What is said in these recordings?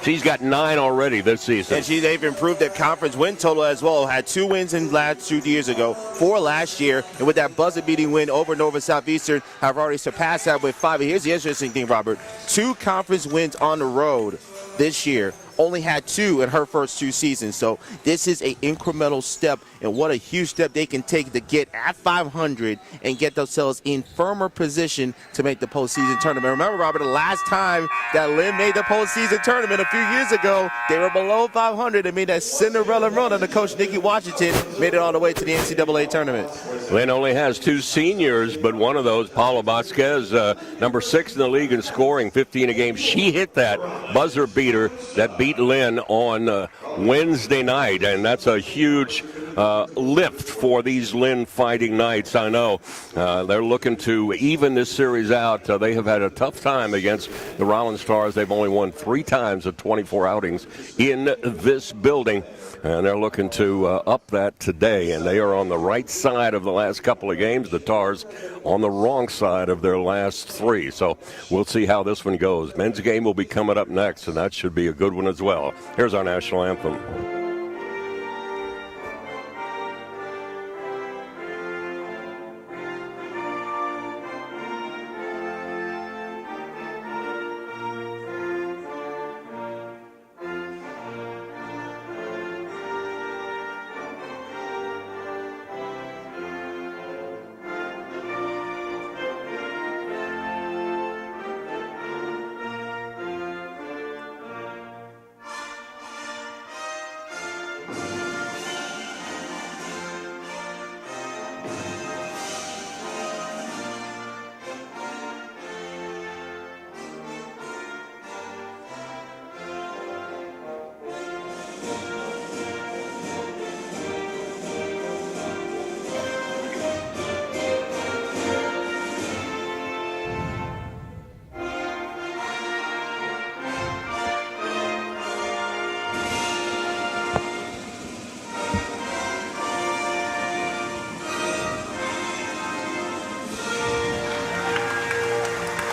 She's got 9 already this season. And they've improved their conference win total as well. Had 2 wins in last 2 years ago, 4 last year, and with that buzzer-beating win over Nova Southeastern, have already surpassed that with 5. Here's the interesting thing, Robert. 2 conference wins on the road this year. Only had 2 in her first 2 seasons. So this is an incremental step, and what a huge step they can take to get at 500 and get themselves in firmer position to make the postseason tournament. Remember, Robert, the last time that Lynn made the postseason tournament a few years ago, they were below 500 and made that Cinderella run under Coach Nikki Washington, made it all the way to the NCAA tournament. Lynn only has 2 seniors, but one of those, Paula Vasquez, number 6 in the league in scoring, 15 a game. She hit that buzzer beater that beat Lynn on Wednesday night, and that's a huge lift for these Lynn Fighting Knights. I know they're looking to even this series out. They have had a tough time against the Rollins Tars. They've only won 3 times of 24 outings in this building, and they're looking to up that today, and they are on the right side of the last couple of games. The Tars on the wrong side of their last 3, so we'll see how this one goes. Men's game will be coming up next, and that should be a good one as well. Here's our national anthem.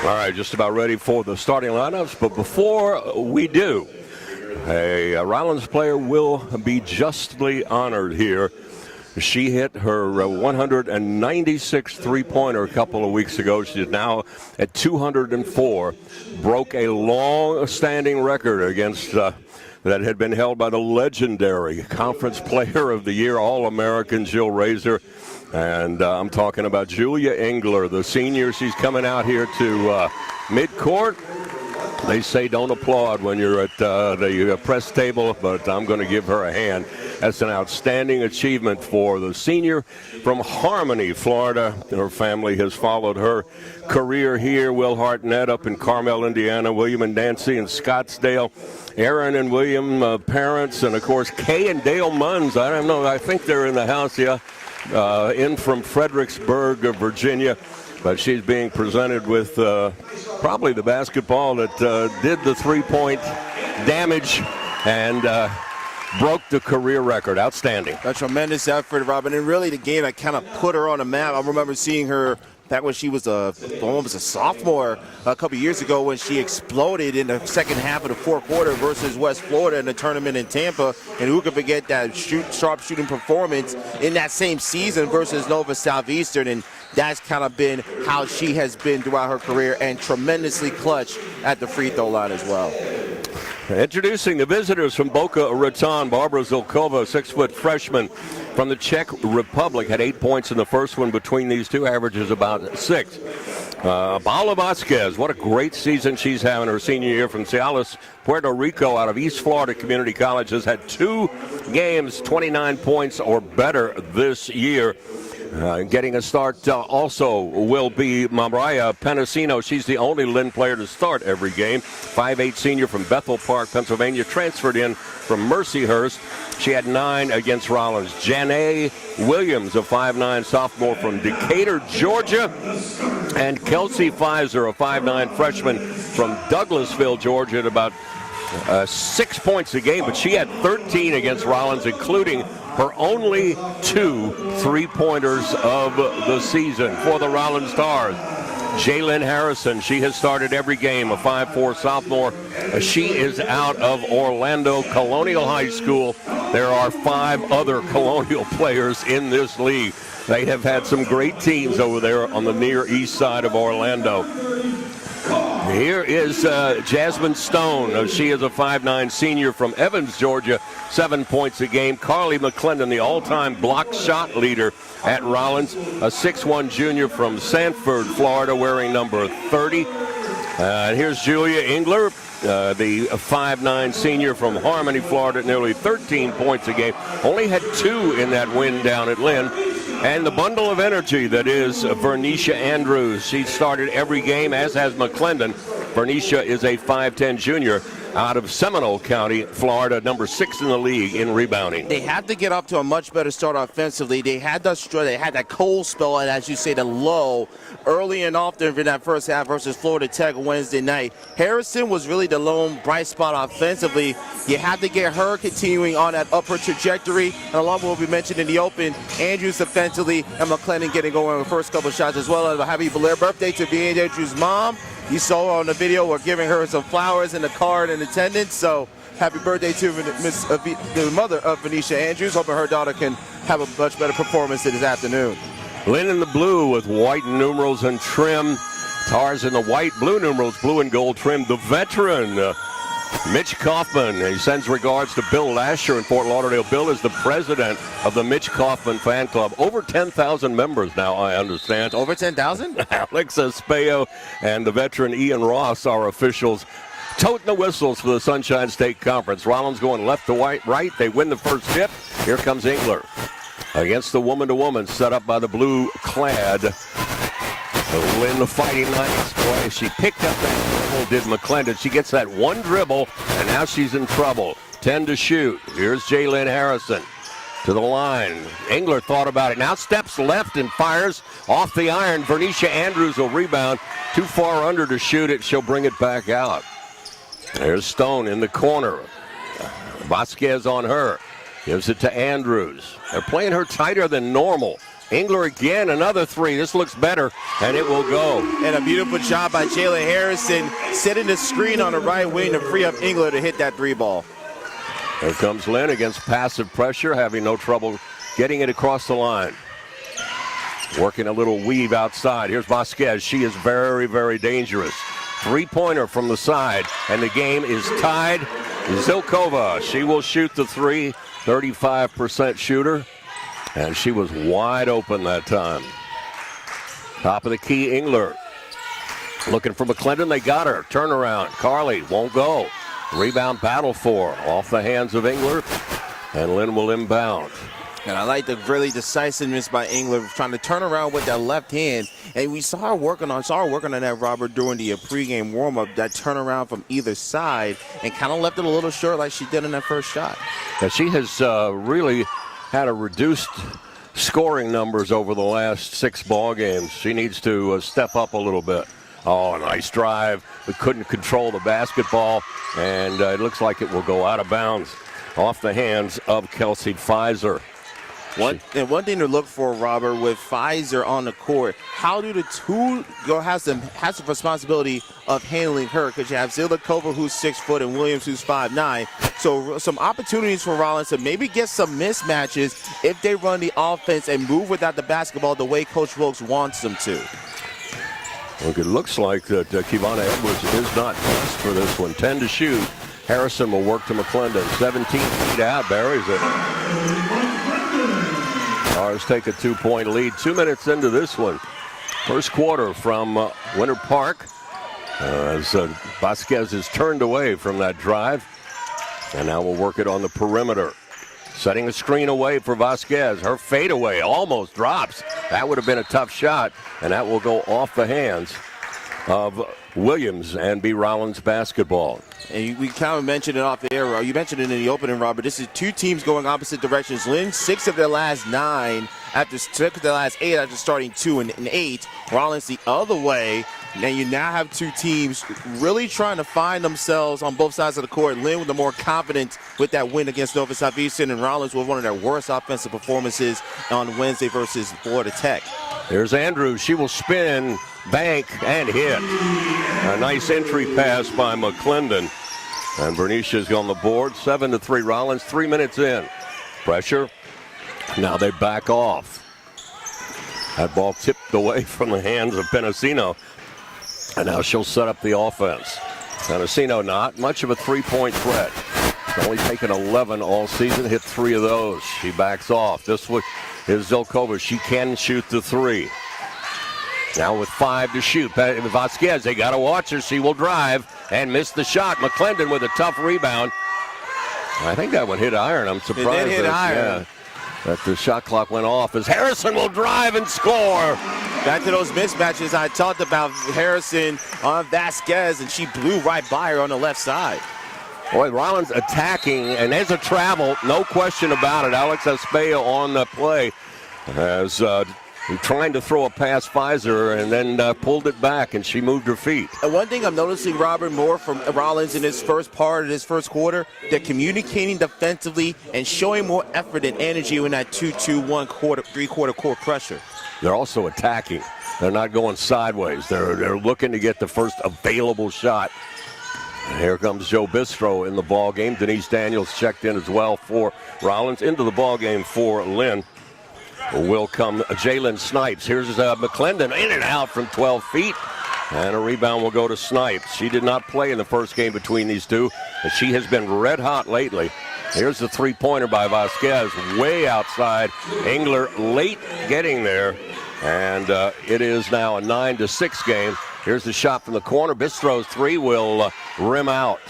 All right, just about ready for the starting lineups, but before we do, a Rollins player will be justly honored here. She hit her 196 three-pointer a couple of weeks ago. She's now at 204, broke a long-standing record against that had been held by the legendary Conference Player of the Year, All-American Jill Razor. And I'm talking about Julia Ingler, the senior. She's coming out here to midcourt. They say don't applaud when you're at the press table, but I'm going to give her a hand. That's an outstanding achievement for the senior from Harmony, Florida. Her family has followed her career here. Will Hartnett up in Carmel, Indiana. William and Nancy in Scottsdale. Aaron and William, parents. And, of course, Kay and Dale Munns. I don't know. I think they're in the house, yeah. In from Fredericksburg, Virginia. But she's being presented with probably the basketball that did the three-point damage and broke the career record. Outstanding. A tremendous effort, Robin. And really the game that kind of put her on the map. I remember seeing her back when she was almost a sophomore a couple years ago when she exploded in the second half of the fourth quarter versus West Florida in the tournament in Tampa. And who could forget that sharp shooting performance in that same season versus Nova Southeastern. And that's kind of been how she has been throughout her career, and tremendously clutch at the free throw line as well. Introducing the visitors from Boca Raton, Barbara Zilkova, 6-foot freshman from the Czech Republic, had 8 points in the first one. Between these two, averages about 6. Paula Vasquez, what a great season she's having her senior year from Cialis, Puerto Rico, out of East Florida Community College, has had 2 games, 29 points or better this year. Getting a start also will be Mariah Penasino. She's the only Lynn player to start every game. 5'8" senior from Bethel Park, Pennsylvania, transferred in from Mercyhurst. She had 9 against Rollins. Janae Williams, a 5'9" sophomore from Decatur, Georgia. And Kelsey Pfizer, a 5'9" freshman from Douglasville, Georgia, at about 6 points a game. But she had 13 against Rollins, including her only 2 three-pointers of the season for the Rollins Tars. Jalen Harrison, she has started every game, a 5'4" sophomore. She is out of Orlando Colonial High School. There are 5 other Colonial players in this league. They have had some great teams over there on the near east side of Orlando. Here is Jasmine Stone. She is a 5'9" senior from Evans, Georgia, 7 points a game. Carly McClendon, the all-time block shot leader at Rollins, a 6'1" junior from Sanford, Florida, wearing number 30. Here's Julia Ingler, the 5'9" senior from Harmony, Florida, nearly 13 points a game. Only had 2 in that win down at Lynn. And the bundle of energy that is Vernisha Andrews. She started every game, as has McClendon. Vernisha is a 5'10" junior out of Seminole County, Florida, number 6 in the league in rebounding. They have to get up to a much better start offensively. They had that cold spell, and as you say, the lull early and often in that first half versus Florida Tech Wednesday night. Harrison was really the lone bright spot offensively. You have to get her continuing on that upward trajectory. And along with what we mentioned in the open, Andrews offensively and McClendon getting going on the first couple of shots as well. And a happy belated birthday to B.A. Andrews' mom. You saw her on the video. We're giving her some flowers and a card in attendance. So happy birthday to the mother of Venetia Andrews. Hoping her daughter can have a much better performance this afternoon. Lynn in the blue with white numerals and trim. Tars in the white, blue numerals, blue and gold trim. The veteran, Mitch Kaufman. He sends regards to Bill Lasher in Fort Lauderdale. Bill is the president of the Mitch Kaufman fan club. Over 10,000 members now, I understand. Over 10,000? Alex Espejo and the veteran Ian Ross are officials. Toting the whistles for the Sunshine State Conference. Rollins going left to right. They win the first tip. Here comes Ingler against the woman-to-woman set up by the blue-clad Lynn Fighting Knights. Boy, she picked up that dribble, did McClendon. She gets that one dribble, and now she's in trouble. 10 to shoot. Here's Jalen Harrison to the line. Ingler thought about it. Now steps left and fires off the iron. Vernisha Andrews will rebound. Too far under to shoot it. She'll bring it back out. There's Stone in the corner. Vasquez on her. Gives it to Andrews. They're playing her tighter than normal. Ingler again, another 3. This looks better, and it will go. And a beautiful job by Jalen Harrison, setting the screen on the right wing to free up Ingler to hit that 3 ball. Here comes Lynn against passive pressure, having no trouble getting it across the line. Working a little weave outside. Here's Vasquez. She is very, very dangerous. 3-pointer from the side, and the game is tied. Zilkova, she will shoot the 3, 35% shooter, and she was wide open that time. Top of the key, Ingler. Looking for McClendon, they got her. Turnaround, Carly won't go. Rebound battle for off the hands of Ingler, and Lynn will inbound. And I like the really decisiveness by Ingler, trying to turn around with that left hand. And we saw her working on that, Robert, during the pregame warm-up, that turnaround from either side, and kind of left it a little short like she did in that first shot. Yeah, she has really had a reduced scoring numbers over the last 6 ball games. She needs to step up a little bit. Oh, a nice drive, but couldn't control the basketball, and it looks like it will go out of bounds off the hands of Kelsey Pfizer. One thing to look for, Robert, with Pfizer on the court, how do who has the responsibility of handling her? Because you have Zilkova, who's 6 foot, and Williams, who's 5'9". So some opportunities for Rollins to maybe get some mismatches if they run the offense and move without the basketball the way Coach Wilkes wants them to. Look, it looks like that Kivana Edwards is not best for this one. 10 to shoot. Harrison will work to McClendon. 17 feet out, buries it. Tars take a 2-point lead. 2 minutes into this one. First quarter from Winter Park. As Vasquez is turned away from that drive. And now we'll work it on the perimeter. Setting a screen away for Vasquez. Her fadeaway almost drops. That would have been a tough shot. And that will go off the hands of Williams and be Rollins basketball. And we kind of mentioned it off the air. You mentioned it in the opening, Robert. This is 2 teams going opposite directions. Lynn, 6 of their last 9 6 of their last 8 after starting 2 and 8. Rollins the other way. Now you now have two teams really trying to find themselves on both sides of the court. Lynn with the more confident with that win against Nova Southeastern, and Rollins with one of their worst offensive performances on Wednesday versus Florida Tech. Here's Andrews. She will spin, bank, and hit. A nice entry pass by McClendon. And Bernicia's on the board. 7-3 Rollins, 3 minutes in. Pressure. Now they back off. That ball tipped away from the hands of Penasino. And now she'll set up the offense. Penasino not much of a three-point threat. She's only taken 11 all season, hit 3 of those. She backs off. This one is Zilkova. She can shoot the 3. Now with 5 to shoot. Vasquez, they got to watch her. She will drive and miss the shot. McClendon with a tough rebound. I think that one hit iron. I'm surprised. It did hit iron. Yeah, that the shot clock went off as Harrison will drive and score. Back to those mismatches I talked about. Harrison on Vasquez, and she blew right by her on the left side. Boy, Rollins attacking, and there's a travel, no question about it. Alex Espejo on the play as trying to throw a past Pfizer and then pulled it back, and she moved her feet. And one thing I'm noticing, Robert, more from Rollins in his first part of his first quarter, they're communicating defensively and showing more effort and energy in that 2-2-1 three-quarter court pressure. They're also attacking. They're not going sideways. They're looking to get the first available shot. And here comes Joe Bistro in the ball game. Denise Daniels checked in as well for Rollins. Into the ball game for Lynn will come Jalen Snipes. Here's McClendon in and out from 12 feet. And a rebound will go to Snipes. She did not play in the first game between these two, but she has been red hot lately. Here's the three-pointer by Vasquez, way outside. Ingler late getting there. And it is now a 9-6 game. Here's the shot from the corner. Bistro's 3 will rim out.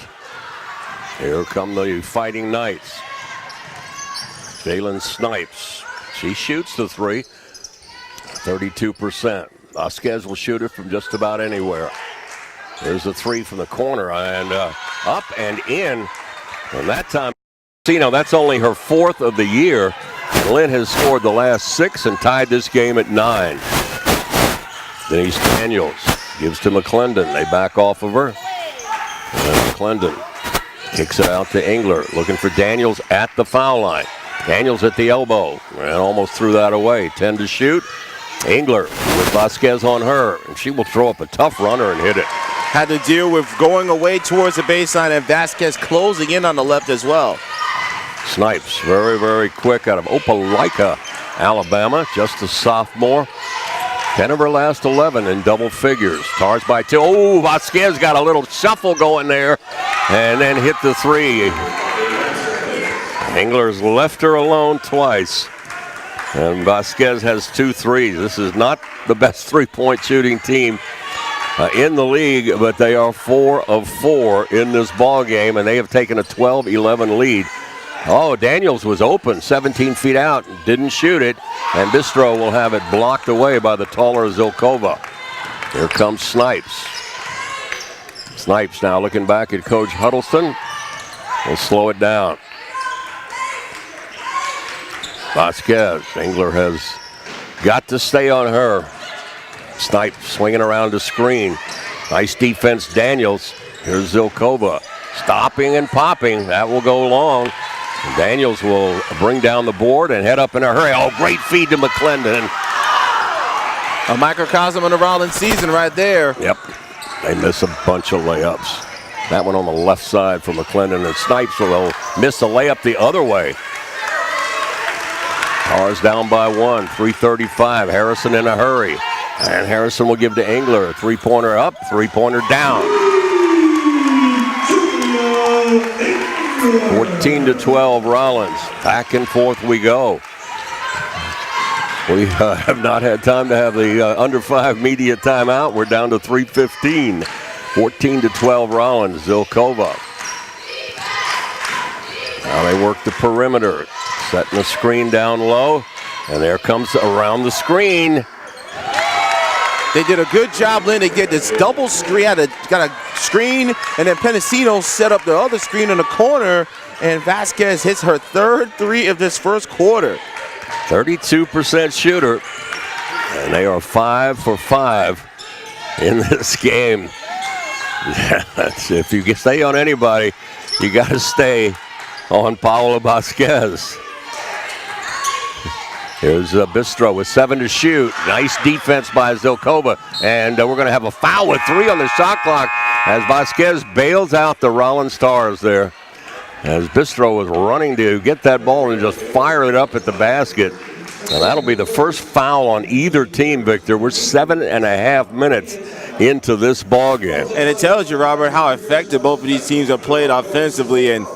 Here come the Fighting Knights. Jalen Snipes. She shoots the 3, 32%. Vasquez will shoot it from just about anywhere. There's the 3 from the corner, and up and in. And that time, that's only her 4th of the year. Lynn has scored the last 6 and tied this game at 9. Denise Daniels gives to McClendon. They back off of her. And McClendon kicks it out to Ingler, looking for Daniels at the foul line. Daniels at the elbow and almost threw that away. 10 to shoot. Ingler with Vasquez on her, and she will throw up a tough runner and hit it. Had to deal with going away towards the baseline and Vasquez closing in on the left as well. Snipes, very, very quick out of Opelika, Alabama, just a sophomore. 10 of her last 11 in double figures. Tars by 2. Oh, Vasquez got a little shuffle going there and then hit the 3. Ingler's left her alone twice. And Vasquez has 2 threes. This is not the best three-point shooting team in the league, but they are 4 of 4 in this ball game, and they have taken a 12-11 lead. Oh, Daniels was open, 17 feet out, didn't shoot it, and Bistro will have it blocked away by the taller Zilkova. Here comes Snipes. Snipes now looking back at Coach Huddleston. We'll slow it down. Vasquez, Ingler has got to stay on her. Snipes swinging around the screen. Nice defense, Daniels. Here's Zilkova. Stopping and popping. That will go long. And Daniels will bring down the board and head up in a hurry. Oh, great feed to McClendon. A microcosm of the Rollins season right there. Yep. They miss a bunch of layups. That one on the left side for McClendon, and Snipes will miss a layup the other way. Tars down by 1, 3:35. Harrison in a hurry. And Harrison will give to Ingler. 3-pointer up, 3-pointer down. 14-12 Rollins. Back and forth we go. We have not had time to have the under 5 media timeout. We're down to 3:15. 14-12 Rollins. Zilkova. Now they work the perimeter. Setting the screen down low. And there comes around the screen. They did a good job, Lynn, to get this double screen. Got a screen, and then Penasino set up the other screen in the corner, and Vasquez hits her 3rd 3 of this first quarter. 32% shooter, and they are 5 for 5 in this game. If you can stay on anybody, you got to stay on Paola Vasquez. Here's Bistro with 7 to shoot. Nice defense by Zilkova. And we're going to have a foul with 3 on the shot clock as Vasquez bails out the Rollins Tars there. As Bistro was running to get that ball and just fire it up at the basket. And that'll be the first foul on either team, Victor. We're 7.5 minutes into this ball game. And it tells you, Robert, how effective both of these teams have played offensively and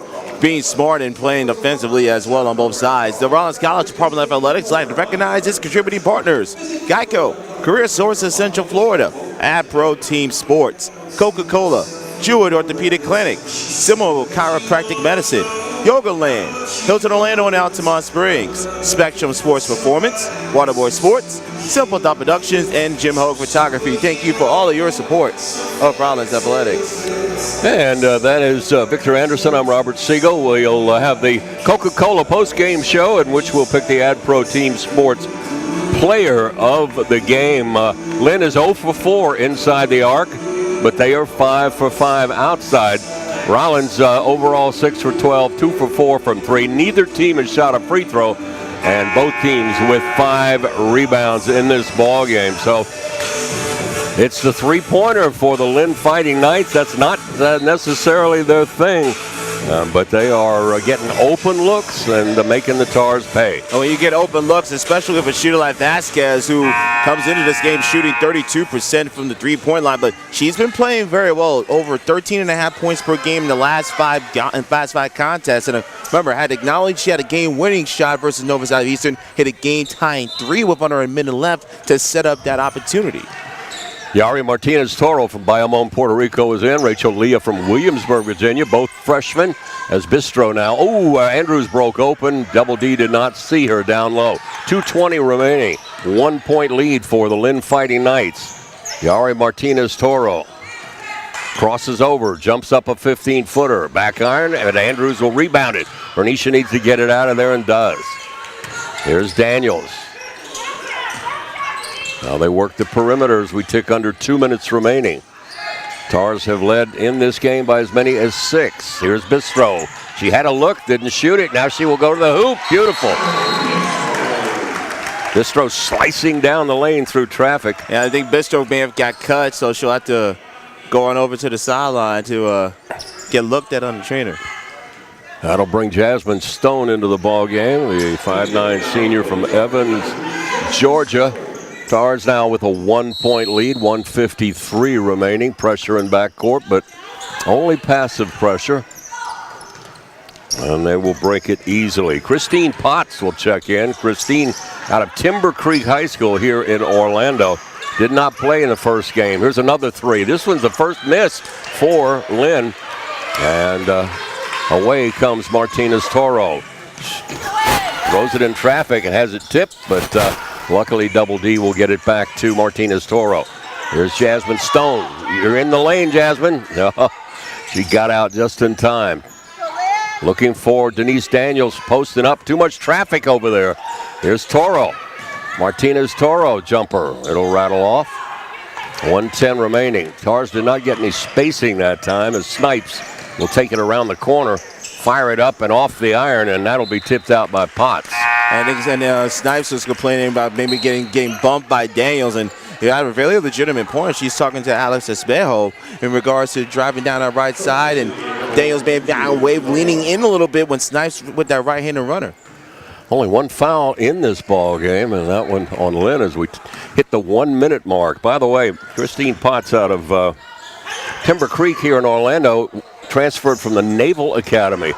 being smart and playing offensively as well on both sides. The Rollins College Department of Athletics like to recognize its contributing partners: Geico, Career Source of Central Florida, AdPro Team Sports, Coca-Cola, Jewett Orthopedic Clinic, Simo Chiropractic Medicine, Yoga Land, Hilton Orlando and Altamont Springs, Spectrum Sports Performance, Waterboy Sports, Simple Thought Productions, and Jim Hogue Photography. Thank you for all of your support of Rollins Athletics. And that is Victor Anderson. I'm Robert Siegel. We'll have the Coca-Cola post-game show in which we'll pick the AdPro Team Sports player of the game. Lynn is 0 for 4 inside the arc, but they are 5 for 5 outside. Rollins overall 6 for 12, 2 for 4 from 3. Neither team has shot a free throw, and both teams with 5 rebounds in this ball game. So it's the three-pointer for the Lynn Fighting Knights. That's not necessarily their thing, but they are getting open looks and making the Tars pay. And when you get open looks, especially with a shooter like Vasquez, who comes into this game shooting 32% from the three-point line, but she's been playing very well, over 13.5 points per game in the last 5 contests. And remember, I had to acknowledge she had a game-winning shot versus Nova Southeastern, hit a game-tying 3 with under a minute left to set up that opportunity. Yari Martinez-Toro from Bayamon, Puerto Rico is in. Rachel Leah from Williamsburg, Virginia, both freshmen. As Bistro now. Andrews broke open. Double D did not see her down low. 2:20 remaining. 1-point lead for the Lynn Fighting Knights. Yari Martinez-Toro crosses over, jumps up a 15-footer. Back iron, and Andrews will rebound it. Bernicia needs to get it out of there and does. Here's Daniels. Now they work the perimeters. We tick under 2 minutes remaining. Tars have led in this game by as many as 6. Here's Bistro. She had a look, didn't shoot it. Now she will go to the hoop. Beautiful. Bistro slicing down the lane through traffic. Yeah, I think Bistro may have got cut, so she'll have to go on over to the sideline to get looked at on the trainer. That'll bring Jasmine Stone into the ball game, the 5'9" senior from Evans, Georgia. Tars now with a 1-point lead, 1:53 remaining. Pressure in backcourt, but only passive pressure. And they will break it easily. Christine Potts will check in. Christine out of Timber Creek High School here in Orlando. Did not play in the first game. Here's another 3. This one's the first miss for Lynn. And away comes Martinez-Toro. Throws it in traffic and has it tipped, but luckily, Double D will get it back to Martinez-Toro. Here's Jasmine Stone. You're in the lane, Jasmine. No, she got out just in time. Looking for Denise Daniels, posting up. Too much traffic over there. Here's Toro. Martinez-Toro jumper. It'll rattle off. 1:10 remaining. Tars did not get any spacing that time as Snipes will take it around the corner, fire it up and off the iron, and that'll be tipped out by Potts. And Snipes was complaining about maybe getting bumped by Daniels, and you have a very legitimate point. She's talking to Alex Espejo in regards to driving down our right side, and Daniels may have gotten wave leaning in a little bit when Snipes with that right-handed runner. Only one foul in this ball game, and that one on Lynn as we hit the 1-minute mark. By the way, Christine Potts out of Timber Creek here in Orlando transferred from the Naval Academy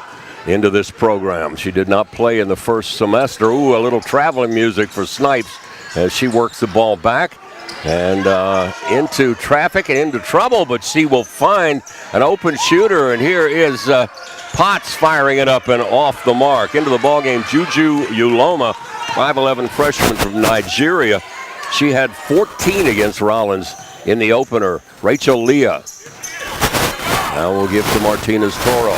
into this program. She did not play in the first semester. A little traveling music for Snipes as she works the ball back and into traffic and into trouble, but she will find an open shooter, and here is Potts firing it up and off the mark. Into the ball game, Juju Uloma, 5'11" freshman from Nigeria. She had 14 against Rollins in the opener. Rachel Leah. Now we'll give to Martinez-Toro.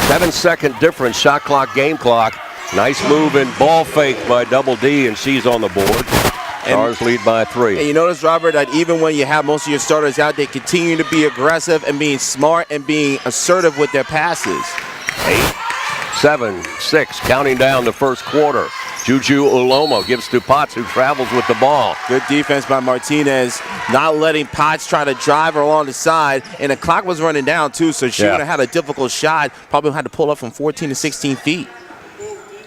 7-second difference, shot clock, game clock. Nice move and ball fake by Double D, and she's on the board. Tars lead by 3. And you notice, Robert, that even when you have most of your starters out, they continue to be aggressive and being smart and being assertive with their passes. 8, 7, 6, counting down the first quarter. Juju Ulomo gives to Potts, who travels with the ball. Good defense by Martinez, not letting Potts try to drive her along the side. And the clock was running down, too, so she would have had a difficult shot. Probably had to pull up from 14 to 16 feet.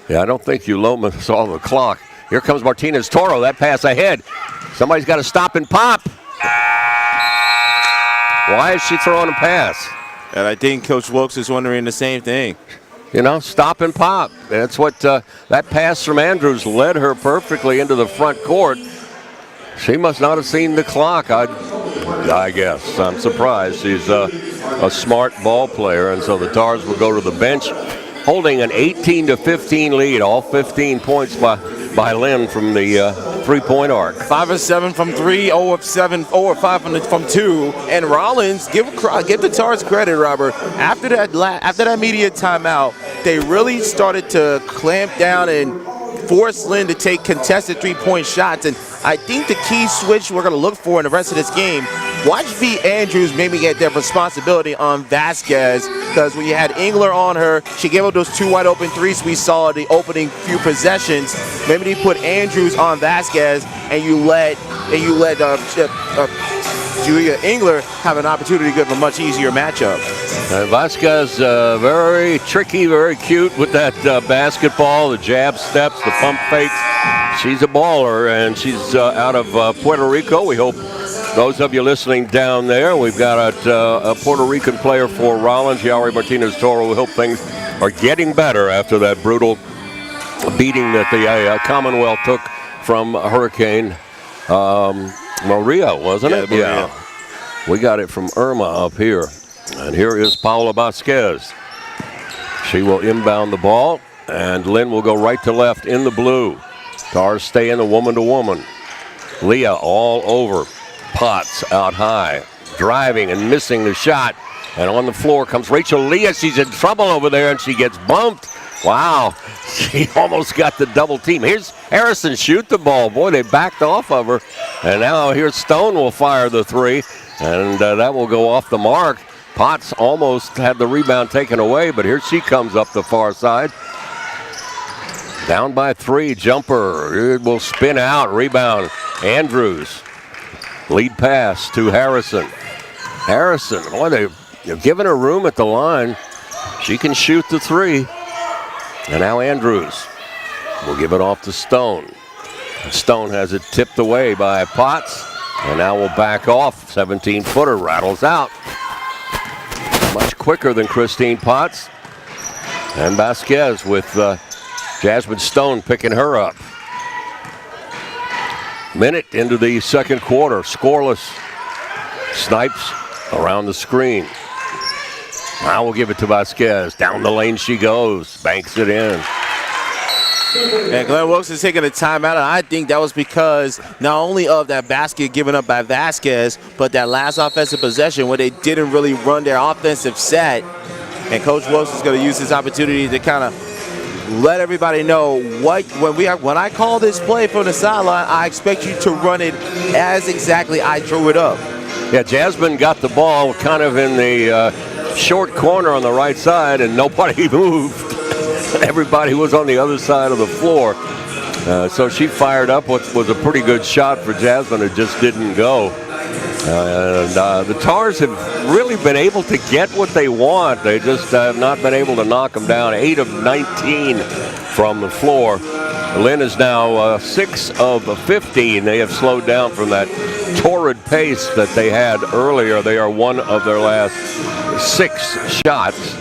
Yeah, I don't think Ulomo saw the clock. Here comes Martinez Toro. That pass ahead. Somebody's got to stop and pop. Why is she throwing a pass? And I think Coach Wilkes is wondering the same thing. You know, stop and pop. That's what that pass from Andrews led her perfectly into the front court. She must not have seen the clock, I guess. I'm surprised. She's a smart ball player, and so the Tars will go to the bench holding an 18-15 lead, all 15 points by Lynn from the three-point arc. 5 of 7 from 3, 0 of 7, 0 of 5 from 2. And Rollins, give the Tars credit, Robert. After that immediate timeout, they really started to clamp down and force Lynn to take contested three-point shots. And I think the key switch we're going to look for in the rest of this game, watch V. Andrews maybe get their responsibility on Vasquez, because when you had Ingler on her, she gave up those 2 wide open threes we saw the opening few possessions. Maybe they put Andrews on Vasquez, and you let Julia Ingler have an opportunity to give a much easier matchup. And Vasquez, very tricky, very cute with that basketball, the jab steps, the pump fakes. She's a baller, and she's out of Puerto Rico. We hope those of you listening down there, we've got a Puerto Rican player for Rollins, Yauri Martinez Toro. We hope things are getting better after that brutal beating that the Commonwealth took from Hurricane Maria, wasn't it? Yeah. We got it from Irma up here. And here is Paula Vasquez. She will inbound the ball, and Lynn will go right to left in the blue. Tars stay in the woman-to-woman. Leah all over. Potts out high, driving and missing the shot. And on the floor comes Rachel Leah. She's in trouble over there, and she gets bumped. Wow, she almost got the double team. Here's Harrison shoot the ball. Boy, they backed off of her. And now here's Stone will fire the 3, and that will go off the mark. Potts almost had the rebound taken away, but here she comes up the far side. Down by 3, jumper. It will spin out, rebound. Andrews. Lead pass to Harrison. Harrison, boy, they've given her room at the line. She can shoot the 3. And now Andrews will give it off to Stone. Stone has it tipped away by Potts. And now will back off. 17-footer rattles out. Much quicker than Christine Potts. And Vasquez with Jasmine Stone picking her up. Minute into the second quarter. Scoreless. Snipes around the screen. Now we'll give it to Vasquez. Down the lane she goes. Banks it in. And Glenn Wilkes is taking a timeout, and I think that was because not only of that basket given up by Vasquez, but that last offensive possession where they didn't really run their offensive set. And Coach Wilkes is going to use this opportunity to kind of let everybody know when I call this play from the sideline, I expect you to run it as exactly I drew it up. Yeah, Jasmine got the ball kind of in the short corner on the right side, and nobody moved. Everybody was on the other side of the floor. So she fired up what was a pretty good shot for Jasmine. It just didn't go. The Tars have really been able to get what they want. They just have not been able to knock them down. 8 of 19 from the floor. Lynn is now 6 of 15. They have slowed down from that torrid pace that they had earlier. They are 1 of their last 6 shots.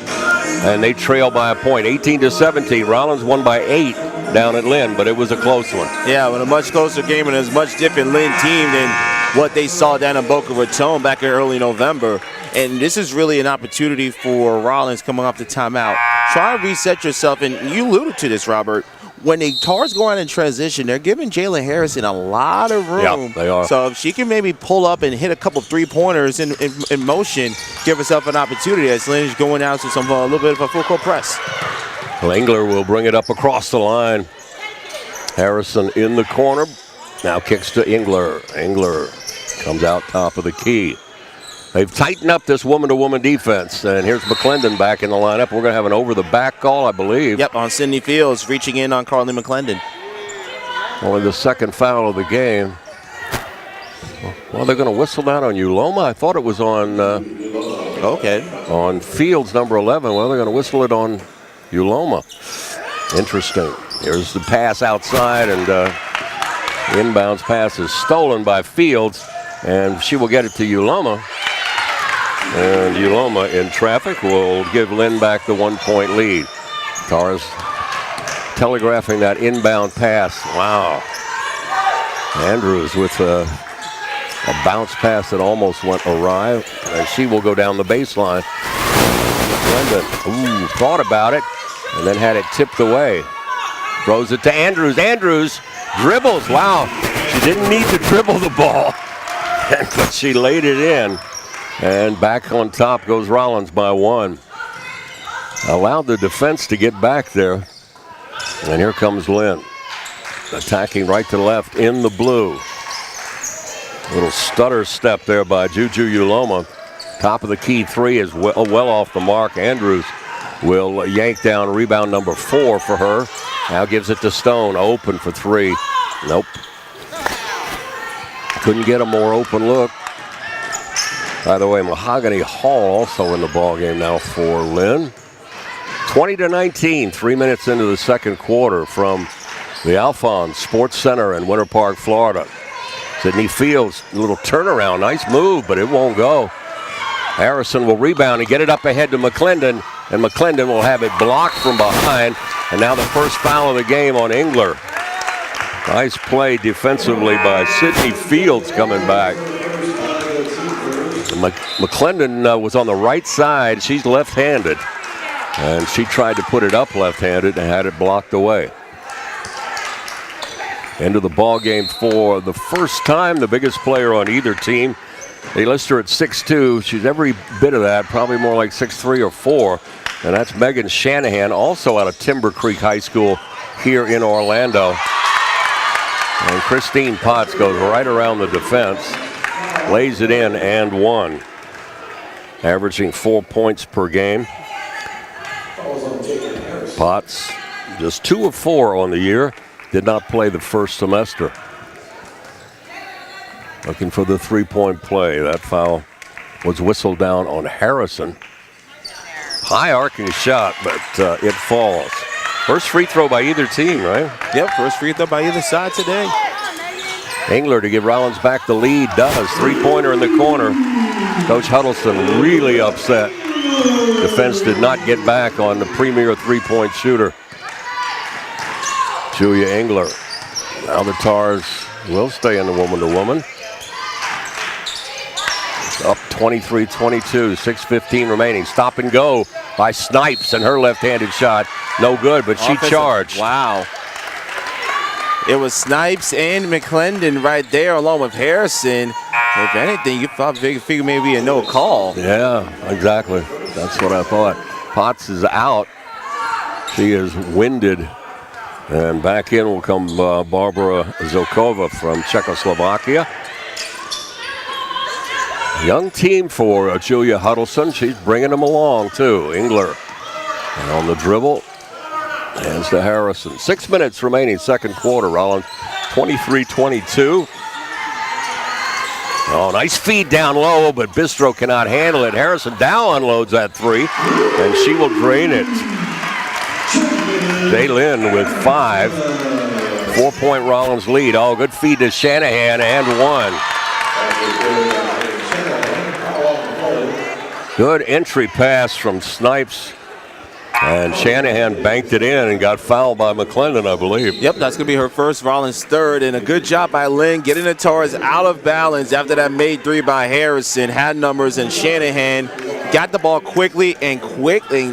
And they trail by a point, 18-17. Rollins won by 8 down at Lynn, but it was a close one. Yeah, with a much closer game and a much different Lynn team than what they saw down in Boca Raton back in early November. And this is really an opportunity for Rollins coming off the timeout. Try to reset yourself, and you alluded to this, Robert. When the Tars go out in transition, they're giving Jalen Harrison a lot of room. Yeah, they are. So if she can maybe pull up and hit a couple three-pointers in motion, give herself an opportunity as Lynn is going out to a little bit of a full-court press. Ingler will bring it up across the line. Harrison in the corner. Now kicks to Ingler. Ingler comes out top of the key. They've tightened up this woman-to-woman defense. And here's McClendon back in the lineup. We're going to have an over-the-back call, I believe. Yep, on Sydney Fields, reaching in on Carly McClendon. Only the second foul of the game. Well, they're going to whistle down on Uloma. I thought it was on on Fields, number 11. Well, they're going to whistle it on Uloma. Interesting. Here's the pass outside, and inbounds pass is stolen by Fields, and she will get it to Uloma. And Uloma in traffic will give Lynn back the 1-point lead. Tars telegraphing that inbound pass. Wow. Andrews with a bounce pass that almost went awry, and she will go down the baseline. Glendon, thought about it, and then had it tipped away. Throws it to Andrews. Andrews dribbles. Wow, she didn't need to dribble the ball, but she laid it in. And back on top goes Rollins by 1. Allowed the defense to get back there. And here comes Lynn, attacking right to left in the blue. Little stutter step there by Juju Uloma. Top of the key three is well off the mark. Andrews will yank down rebound number 4 for her. Now gives it to Stone, open for 3. Nope. Couldn't get a more open look. By the way, Mahogany Hall also in the ballgame now for Lynn. 20-19, 3 minutes into the second quarter from the Alphons Sports Center in Winter Park, Florida. Sydney Fields, a little turnaround, nice move, but it won't go. Harrison will rebound and get it up ahead to McClendon, and McClendon will have it blocked from behind. And now the first foul of the game on Ingler. Nice play defensively by Sydney Fields coming back. McClendon was on the right side. She's left-handed, and she tried to put it up left-handed and had it blocked away. Into the ball game for the first time, the biggest player on either team. They list her at 6'2". She's every bit of that, probably more like 6'3" or 4. And that's Megan Shanahan, also out of Timber Creek High School here in Orlando. And Christine Potts goes right around the defense, lays it in and 1. Averaging 4 points per game. Potts just 2 of 4 on the year. Did not play the first semester. Looking for the three-point play. That foul was whistled down on Harrison. High arcing shot, but it falls. First free throw by either team, right? Yep, first free throw by either side today. Ingler to give Rollins back the lead. Does. Three-pointer in the corner. Coach Huddleston really upset. Defense did not get back on the premier three-point shooter, Julia Ingler. Now the Tars will stay in the woman-to-woman. Up 23-22, 6:15 remaining. Stop and go by Snipes, and her left-handed shot no good, but she charged. Wow. It was Snipes and McClendon right there along with Harrison. If anything, you thought figure maybe a no call. Yeah, exactly. That's what I thought. Potts is out. She is winded. And back in will come Barbara Zokova from Czechoslovakia. Young team for Julia Huddleston. She's bringing them along, too. Ingler and on the dribble. Hands to Harrison. 6 minutes remaining, second quarter. Rollins 23-22. Oh, nice feed down low, but Bistro cannot handle it. Harrison Dow unloads that three, and she will drain it. Daylin with 5. 4-point Rollins lead. Oh, good feed to Shanahan, and 1. Good entry pass from Snipes. And Shanahan banked it in and got fouled by McClendon, I believe. Yep, that's going to be her first, Rollins' third. And a good job by Lynn getting the Tars out of balance after that made three by Harrison. Had numbers, and Shanahan got the ball quickly and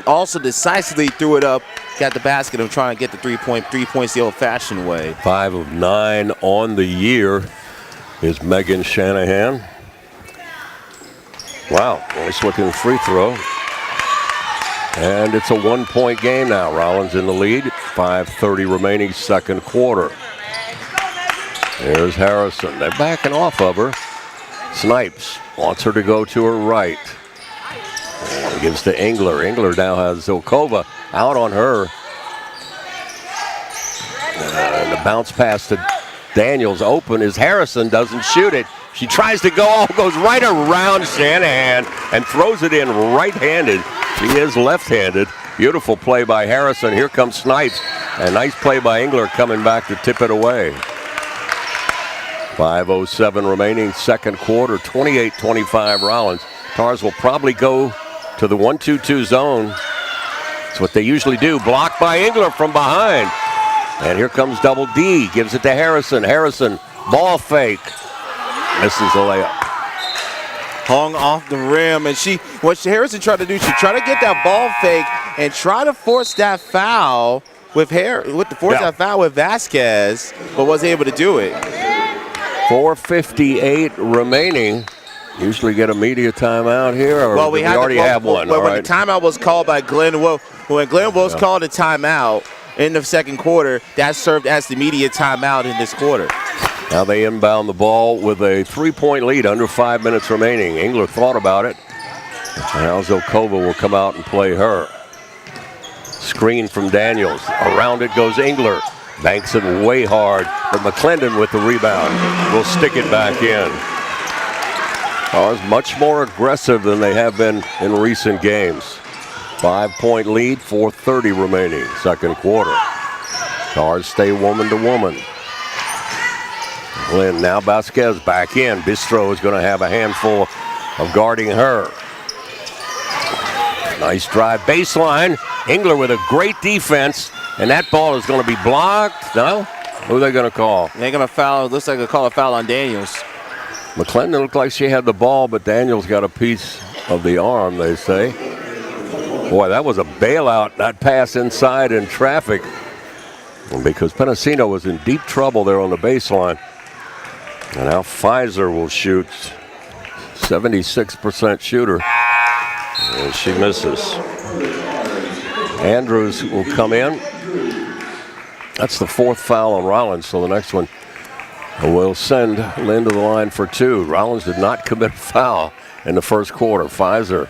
also decisively threw it up. Got the basket of trying to get the 3 points the old-fashioned way. 5 of 9 on the year is Megan Shanahan. Wow, nice looking free throw. And it's a 1-point game now. Rollins in the lead. 5:30 remaining, second quarter. Here's Harrison. They're backing off of her. Snipes wants her to go to her right. And gives to Ingler. Ingler now has Zilkova out on her. And the bounce pass to Daniels open as Harrison doesn't shoot it. She tries to go, goes right around Shanahan and throws it in right-handed. She is left-handed. Beautiful play by Harrison. Here comes Snipes. A nice play by Ingler coming back to tip it away. 5:07 remaining, second quarter, 28-25 Rollins. Tars will probably go to the 1-2-2 zone. That's what they usually do. Blocked by Ingler from behind. And here comes Double D. Gives it to Harrison. Harrison, ball fake. Misses the layup. Hung off the rim, and what Harrison tried to do, she tried to get that ball fake and try to force that foul with that foul with Vasquez, but was able to do it. 4:58 remaining. Usually get a media timeout here, or well, we already have one. Well, all when right. the timeout was called by Glenn Wills, when Glenn Wills called a timeout in the second quarter, that served as the media timeout in this quarter. Now they inbound the ball with a 3-point lead, under 5 minutes remaining. Ingler thought about it. Now Zilkova will come out and play her. Screen from Daniels. Around it goes Ingler. Banks it way hard, but McClendon with the rebound will stick it back in. Tars much more aggressive than they have been in recent games. 5-point lead, 4:30 remaining, second quarter. Tars stay woman to woman. Lynn, now Vasquez back in. Bistro is going to have a handful of guarding her. Nice drive baseline. Ingler with a great defense, and that ball is going to be blocked. No? Who are they going to call? They're going to foul. Looks like they'll call a foul on Daniels. McClendon looked like she had the ball, but Daniels got a piece of the arm, they say. Boy, that was a bailout, that pass inside in traffic, because Penasino was in deep trouble there on the baseline. And now Pfizer will shoot. 76% shooter. And she misses. Andrews will come in. That's the fourth foul on Rollins, so the next one will send Lynn to the line for two. Rollins did not commit a foul in the first quarter. Pfizer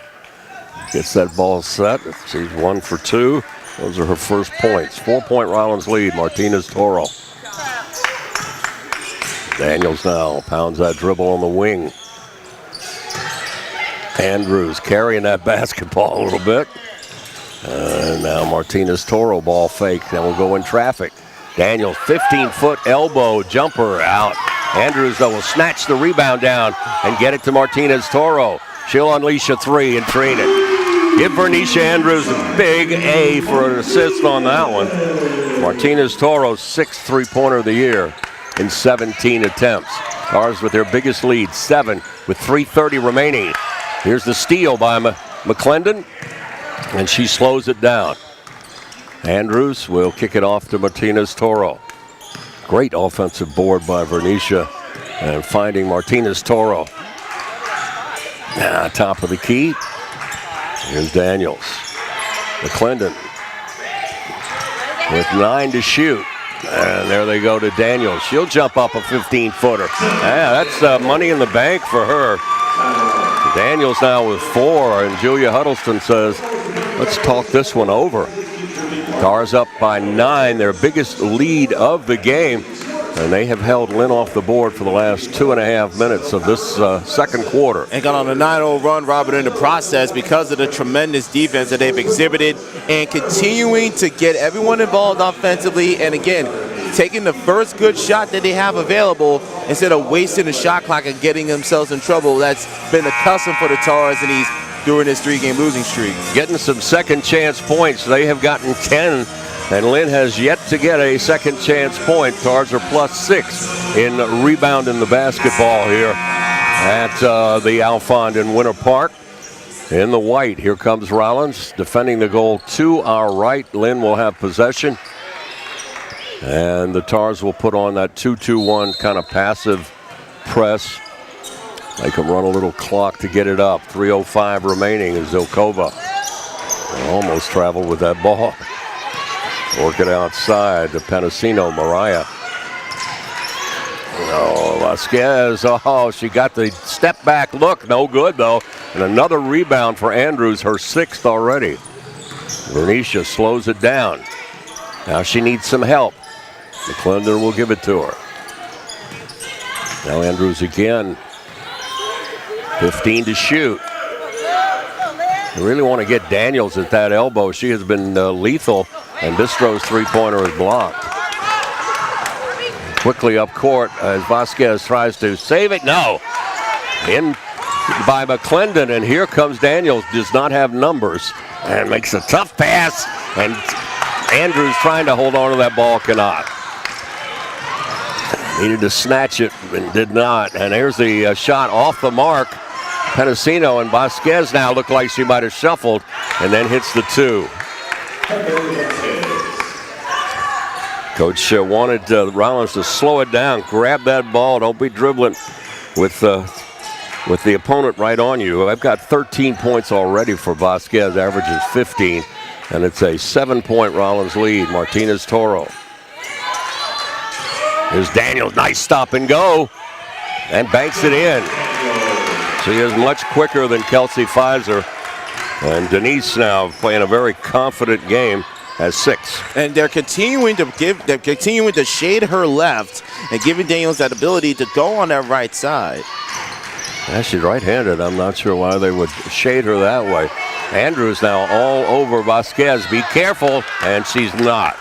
gets that ball set. She's 1 for 2. Those are her first points. 4-point Rollins lead. Martinez Toro. Daniels now pounds that dribble on the wing. Andrews carrying that basketball a little bit. And now Martinez Toro ball fake. Then will go in traffic. Daniels 15-foot elbow jumper out. Andrews though will snatch the rebound down and get it to Martinez Toro. She'll unleash a three and train it. Give Vernisha Andrews a big A for an assist on that one. Martinez Toro's 6th three-pointer of the year in 17 attempts. Tars with their biggest lead, 7 with 3:30 remaining. Here's the steal by McClendon, and she slows it down. Andrews will kick it off to Martinez Toro. Great offensive board by Vernisha, and finding Martinez Toro. Top of the key. Here's Daniels. McClendon with 9 to shoot. And there they go to Daniels. She'll jump up a 15-footer. Yeah, that's money in the bank for her. Daniels now with 4, and Julia Huddleston says, let's talk this one over. Tars up by 9, their biggest lead of the game. And they have held Lynn off the board for the last 2.5 minutes of this second quarter. And got on a 9-0 run, Robert, in the process because of the tremendous defense that they've exhibited and continuing to get everyone involved offensively. And again, taking the first good shot that they have available instead of wasting the shot clock and getting themselves in trouble. That's been a custom for the Tars during this 3-game losing streak. Getting some second chance points. They have gotten 10. And Lynn has yet to get a second chance point. Tars are +6 in rebounding the basketball here at the Alfond in Winter Park. In the white, here comes Rollins defending the goal to our right. Lynn will have possession. And the Tars will put on that 2-2-1 kind of passive press. Make them run a little clock to get it up. 3:05 remaining as Zilkova almost traveled with that ball. Work it outside to Penasino. Mariah Oh, Vasquez. Oh, she got the step back look. No good, though. And another rebound for Andrews, her 6th already. Bernicia slows it down. Now she needs some help. McClendon will give it to her. Now Andrews again. 15 to shoot. You really want to get Daniels at that elbow. She has been lethal, and Bistro's three-pointer is blocked. Quickly up court as Vasquez tries to save it. No. In by McClendon, and here comes Daniels. Does not have numbers and makes a tough pass, and Andrews trying to hold on to that ball, cannot. Needed to snatch it and did not. And here's the shot off the mark. Penasino, and Vasquez now look like she might have shuffled and then hits the 2. Coach wanted Rollins to slow it down, grab that ball, don't be dribbling with the opponent right on you. I've got 13 points already for Vasquez, averages 15, and it's a 7-point Rollins lead. Martinez Toro. Here's Daniels, nice stop and go, and banks it in. She is much quicker than Kelsey Pfizer, and Denise now playing a very confident game as 6. And they're continuing to shade her left and giving Daniels that ability to go on that right side. Yeah, she's right-handed. I'm not sure why they would shade her that way. Andrews now all over Vasquez. Be careful, and she's not.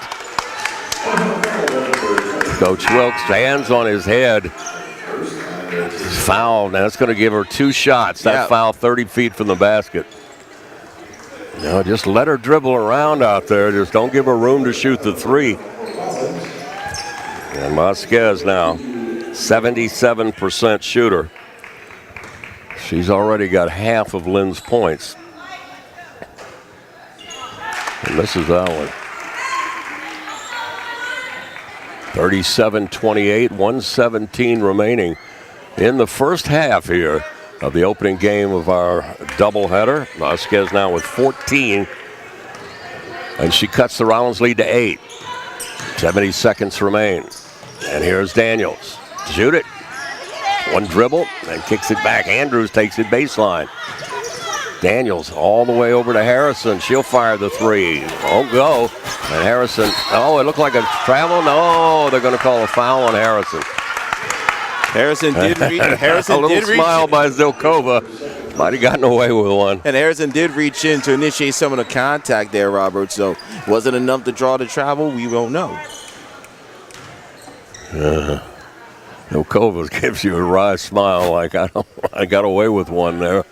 Coach Wilkes, hands on his head. Foul. Now that's going to give her 2 shots. That foul 30 feet from the basket. No, just let her dribble around out there. Just don't give her room to shoot the 3. And Vasquez now 77% shooter. She's already got half of Lynn's points. And misses that one. 37-28, 1:17 remaining in the first half here of the opening game of our doubleheader. Vasquez now with 14, and she cuts the Rollins lead to 8. 70 seconds remain. And here's Daniels. Shoot it. One dribble and kicks it back. Andrews takes it baseline. Daniels all the way over to Harrison. She'll fire the 3. Won't go. And Harrison, oh, it looked like a travel. No, they're going to call a foul on Harrison. Harrison did reach. A little smile by Zilkova. Might have gotten away with one. And Harrison did reach in to initiate some of the contact there, Robert. So wasn't enough to draw the travel. We won't know. Zilkova gives you a wry smile like I got away with one there.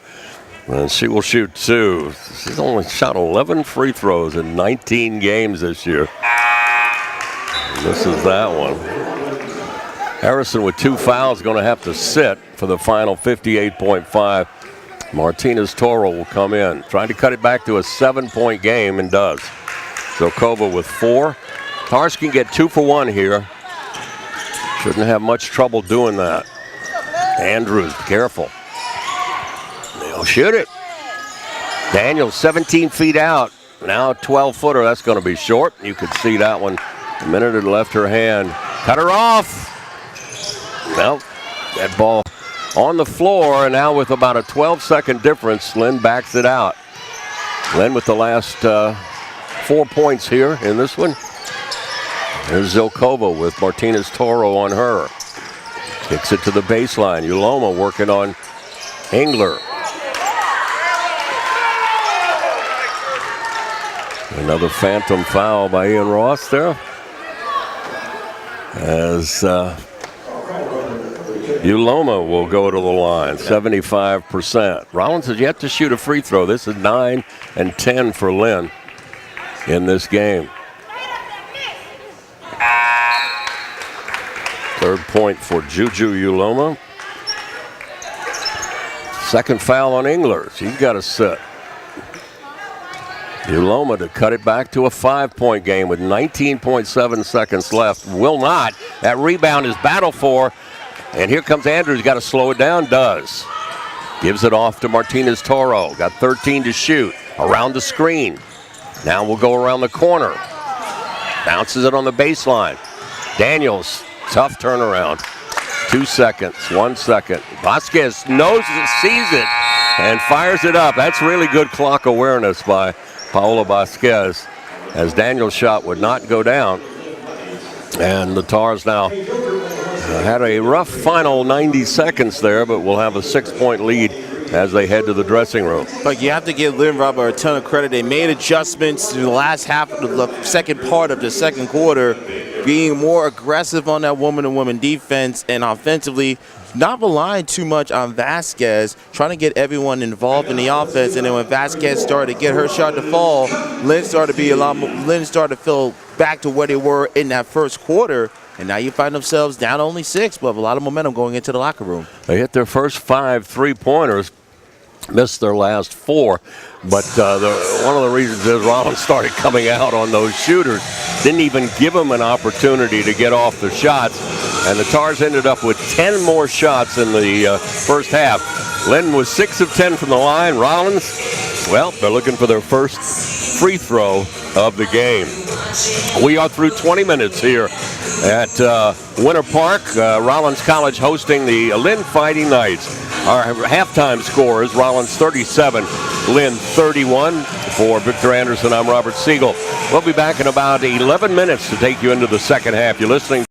And she will shoot 2. She's only shot 11 free throws in 19 games this year. And this is that one. Harrison with 2 fouls going to have to sit for the final 58.5. Martinez Toro will come in. Trying to cut it back to a 7-point game and does. Zilkova with 4. Tars can get 2 for 1 here. Shouldn't have much trouble doing that. Andrews, careful. They'll shoot it. Daniels 17 feet out. Now a 12-footer. That's going to be short. You could see that one the minute it left her hand. Cut her off. Well, that ball on the floor, and now with about a 12-second difference, Lynn backs it out. Lynn with the last 4 points here in this one. There's Zilkova with Martinez Toro on her. Kicks it to the baseline. Uloma working on Ingler. Another phantom foul by Ian Ross there. As Uloma will go to the line, 75%. Rollins has yet to shoot a free throw. This is 9 and 10 for Lynn in this game. Third point for Juju Uloma. Second foul on Ingler. She's got to sit. Uloma to cut it back to a 5-point game with 19.7 seconds left. Will not. That rebound is battled for. And here comes Andrews. Got to slow it down. Does. Gives it off to Martinez Toro. Got 13 to shoot. Around the screen. Now we'll go around the corner. Bounces it on the baseline. Daniels. Tough turnaround. 2 seconds, 1 second. Vasquez knows it, sees it, and fires it up. That's really good clock awareness by Paola Vasquez, as Daniel's shot would not go down. And the Tars now had a rough final 90 seconds there, but will have a 6-point lead as they head to the dressing room. But you have to give Lynn Robber a ton of credit. They made adjustments in the last half of the second part of the second quarter, being more aggressive on that woman-to-woman defense and offensively, not relying too much on Vasquez, trying to get everyone involved in the offense. And then when Vasquez started to get her shot to fall, Lynn started to feel back to where they were in that first quarter. And now you find themselves down only 6, but have a lot of momentum going into the locker room. They hit their first 5 3-pointers, missed their last 4. But one of the reasons is Rollins started coming out on those shooters. Didn't even give them an opportunity to get off the shots. And the Tars ended up with 10 more shots in the first half. Lynn was 6 of 10 from the line. Rollins, well, they're looking for their first free throw of the game. We are through 20 minutes here at Winter Park. Rollins College hosting the Lynn Fighting Knights. Our halftime score is Rollins 37, Lynn 31. For Victor Anderson, I'm Robert Siegel. We'll be back in about 11 minutes to take you into the second half. You're listening